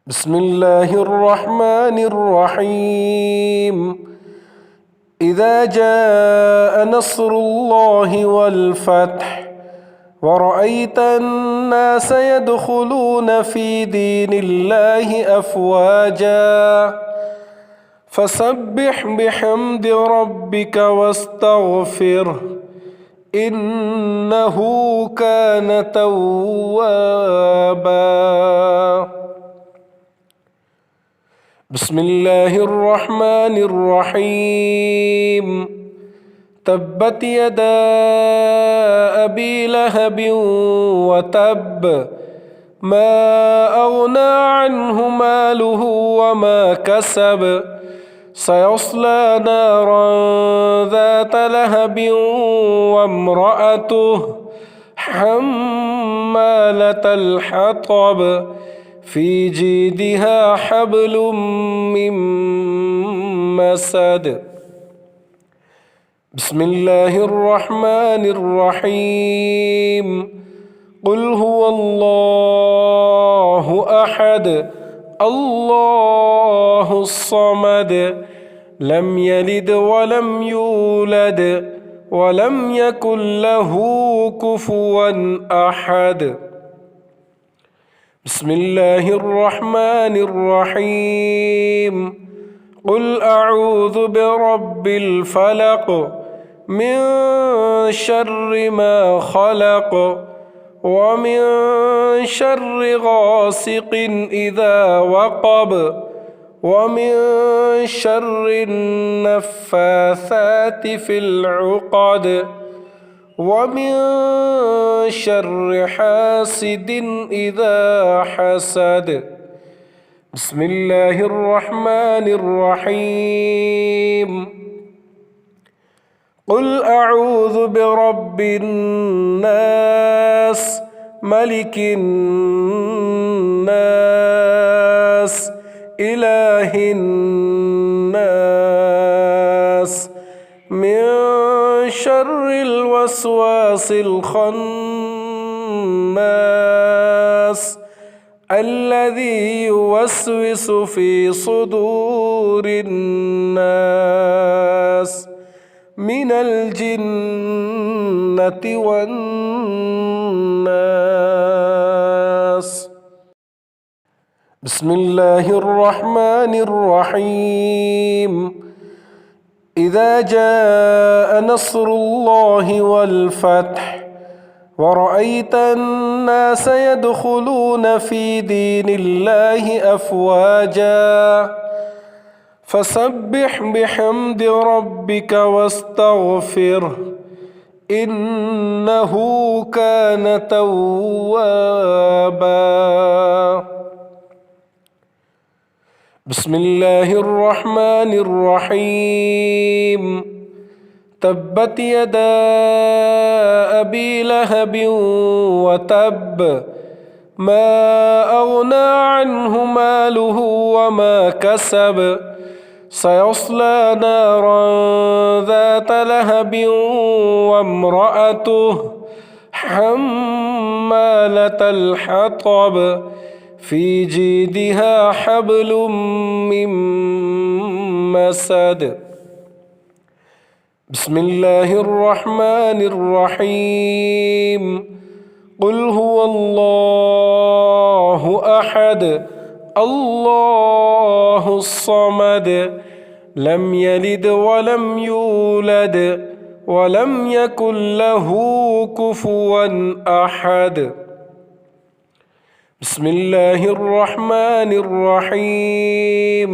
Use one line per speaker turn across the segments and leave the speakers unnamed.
بسم الله الرحمن الرحيم. إذا جاء نصر الله والفتح ورأيت الناس يدخلون في دين الله أفواجا فسبح بحمد ربك واستغفره إنه كان توابا. بسم الله الرحمن الرحيم. تبت يدا أبي لهب وتب ما أغنى عنه ماله وما كسب سيصلى نارا ذات لهب وامرأته حمالة الحطب في جيدها حبل من مسد. بسم الله الرحمن الرحيم. قل هو الله أحد الله الصمد لم يلد ولم يولد ولم يكن له كفوا أحد. بسم الله الرحمن الرحيم. قل أعوذ برب الفلق من شر ما خلق ومن شر غاسق إذا وقب ومن شر النفاثات في العقد ومن شر حاسد إذا حسد. بسم الله الرحمن الرحيم. قل أعوذ برب الناس ملك الناس إله الناس من شر الوسواس الخناس الذي يوسوس في صدور الناس من الجنة والناس. بسم الله الرحمن الرحيم. إذا جاء نصر الله والفتح ورأيت الناس يدخلون في دين الله أفواجا فسبح بحمد ربك واستغفره إنه كان توابا. بسم الله الرحمن الرحيم. تبت يدا أبي لهب وتب ما أغنى عنه ماله وما كسب سيصلى نارا ذات لهب وامرأته حمالة الحطب في جيدها حبل من مسد. بسم الله الرحمن الرحيم. قل هو الله أحد الله الصمد لم يلد ولم يولد ولم يكن له كفوا أحد. بسم الله الرحمن الرحيم.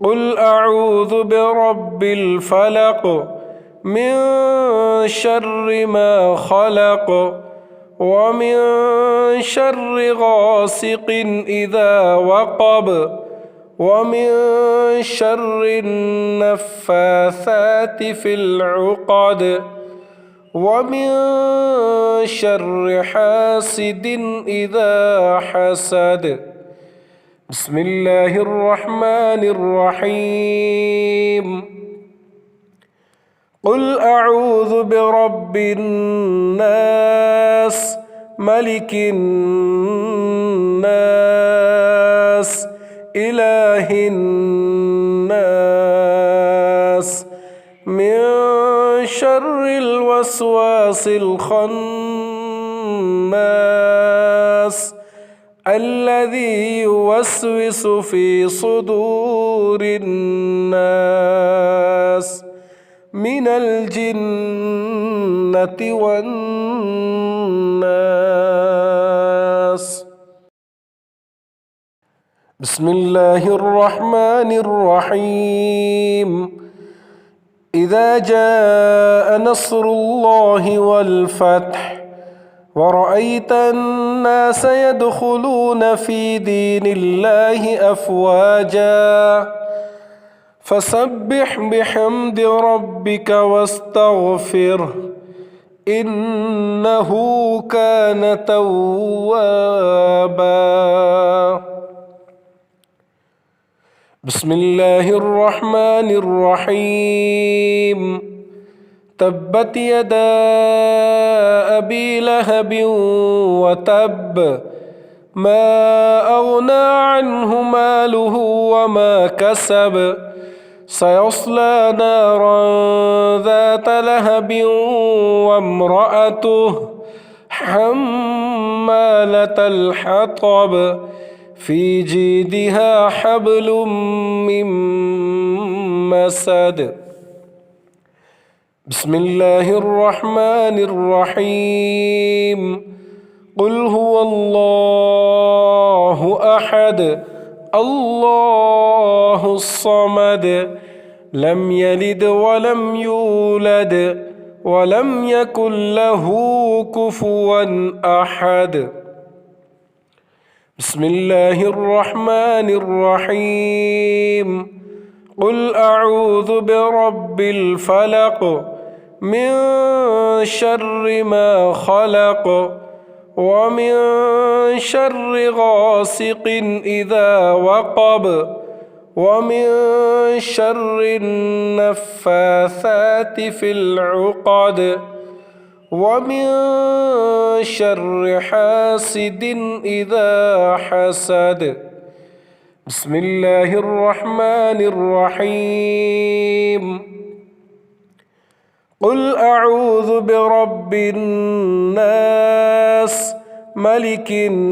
قل أعوذ برب الفلق من شر ما خلق ومن شر غاسق إذا وقب ومن شر النفاثات في العقد ومن شر حاسد إذا حسد. بسم الله الرحمن الرحيم. قل أعوذ برب الناس ملك الناس الناس إله الناس من شر الوسواس الخناس الذي يوسوس في صدور الناس من الجنة والناس. بسم الله الرحمن الرحيم. إذا جاء نصر الله والفتح ورأيت الناس يدخلون في دين الله أفواجا فسبح بحمد ربك واستغفره إنه كان توابا. بسم الله الرحمن الرحيم. تبت يدا أبي لهب وتب ما أغنى عنه ماله وما كسب سيصلى نارا ذات لهب وامرأته حمالة الحطب في جيدها حبل من مسد. بسم الله الرحمن الرحيم. قل هو الله أحد الله الصمد لم يلد ولم يولد ولم يكن له كفوا أحد. بسم الله الرحمن الرحيم. قل أعوذ برب الفلق من شر ما خلق ومن شر غاسق إذا وقب ومن شر النفاثات في العقد ومن شر حاسد إذا حسد. بسم الله الرحمن الرحيم. قل أعوذ برب الناس ملك الناس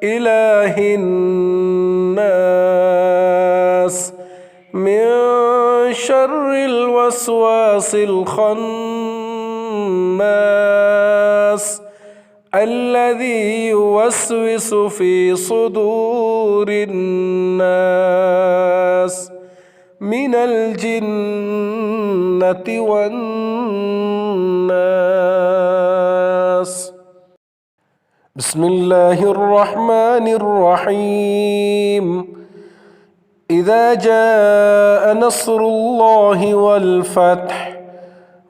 إله الناس من شر الوسواس الخناس الذي يوسوس في صدور الناس من الجنة والناس. بسم الله الرحمن الرحيم. إذا جاء نصر الله والفتح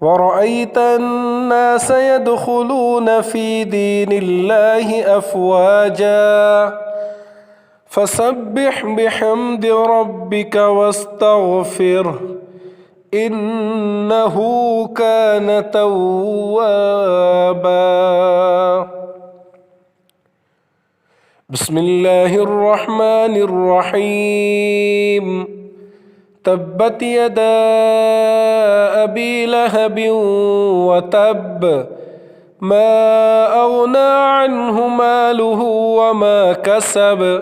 ورأيت الناس يدخلون في دين الله أفواجا فسبح بحمد ربك واستغفره إنه كان توابا. بسم الله الرحمن الرحيم. تبت يدا أبي لهب وتب ما أغنى عنه ماله وما كسب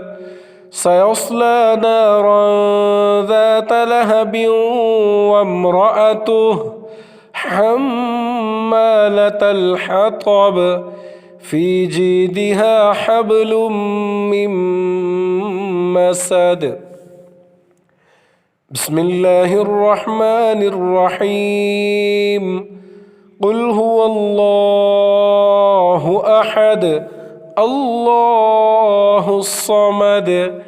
سيصلى نارا ذات لهب وامرأته حمالة الحطب في جيدها حبل من مسد. بسم الله الرحمن الرحيم. قل هو الله أحد الله الصمد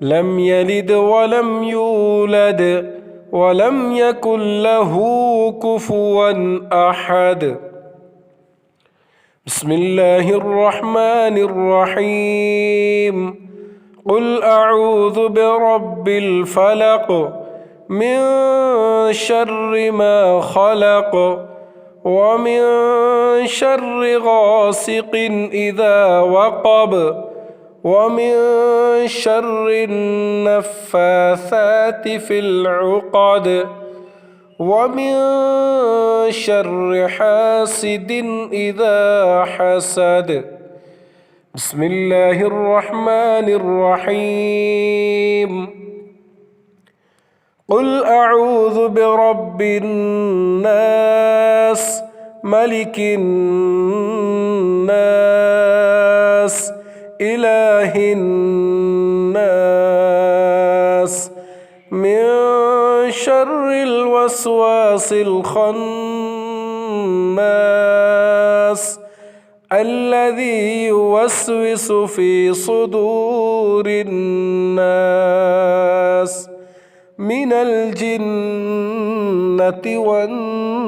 لم يلد ولم يولد ولم يكن له كفوا أحد. بسم الله الرحمن الرحيم. قل أعوذ برب الفلق من شر ما خلق ومن شر غاسق إذا وقب ومن شر النفاثات في العقد ومن شر حاسد إذا حسد. بسم الله الرحمن الرحيم. قل أعوذ برب الناس ملك الناس إله الناس من شر الوسواس الخناس الذي يوسوس في صدور الناس من الجنة والناس.